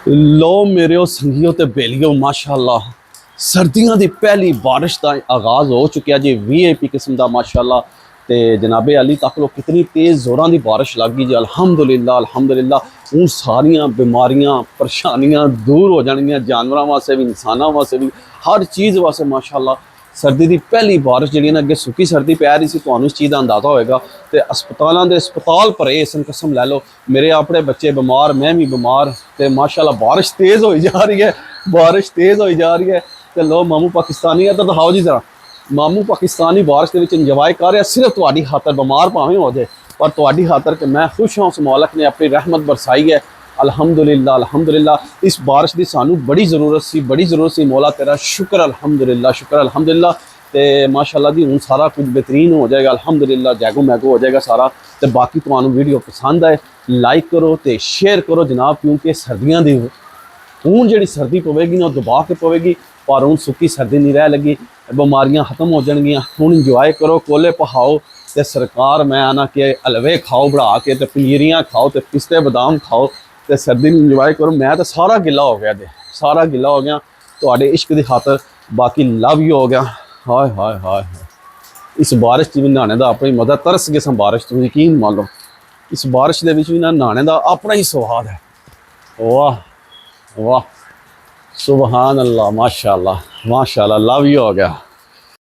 लो मेरे संगियो ते बेलियो माशाअल्लाह सर्दियों की पहली बारिश का आगाज़ हो चुका जी। VIP किस्म का माशाअल्लाह। तो जनाबे अली तक लो कितनी तेज़ जोरां की बारिश लग गई जी। अल्हम्दुलिल्लाह अल्हम्दुलिल्लाह। हूँ सारिया बीमारियां परेशानियां दूर हो जाएगियां, जानवरों वास्ते भी इंसानों वास्ते भी, हर चीज़ वास्ते माशाअल्लाह। सर्दी की पहली बारिश जी ना, अगे सुक्की सर्दी पै रही सी, तुहानूं इस चीज़ का अंदाज़ा होएगा। तो अस्पतालों के अस्पताल भरे इस कसम लै लो। मेरे अपने बच्चे बीमार, मैं भी बीमार। तो माशाअल्लाह बारिश तेज़ हो जा रही है, बारिश तेज़ हो जा रही है। तो लो मामू पाकिस्तानी है तो दिखाओ जी जरा। मामू पाकिस्तानी बारिश के इंजॉय कर रहा, सिर्फ तुहाडी खातर, बीमार भावें हो जाए पर तुहाडी खातर कि मैं खुश हाँ उस मालक ने अपनी रहमत बरसाई है। अल्हम्दुलिल्लाह अल्हम्दुलिल्लाह। इस बारिश की सानू बड़ी ज़रूरत सी, बड़ी ज़रूरत सी। मौला तेरा शुक्र अल्हम्दुलिल्लाह, शुक्र अल्हम्दुलिल्लाह। तो माशाअल्लाह जी हूँ सारा कुछ बेहतरीन हो जाएगा अल्हम्दुलिल्लाह, जैगो मैगो हो जाएगा सारा। तो बाकी तुहानू वीडियो पसंद आए लाइक करो तो शेयर करो जनाब, क्योंकि सर्दियों की हूँ जी सर्दी पवेगी ना दबा के पवेगी, पर हूँ सुक्की सर्दी नहीं रह लगी। बीमारियां खत्म हो जाएगियां। हूँ इंजॉय करो, कोले पहाओ तो सरकार मैं आना कि हलवे खाओ बढ़ा के, तो पनीरियाँ खाओ, तो पिस्ते बादाम खाओ, तो सर्दी इंजॉय करो। मैं तो सारा गिला हो गया, सारा गिला हो गया तो इश्क की खातर। बाकी लव यू हो गया। हाय हाय हाय हाय। इस बारिश च भी नहाने का अपना ही मजा, तरस गए बारिश तुम यकीन मान लो। इस बारिश के भी ना नहाने का अपना ही स्वाद है। वाह वाह सुबहान अल्लाह, माशाअल्लाह माशाअल्लाह। लव यू हो गया।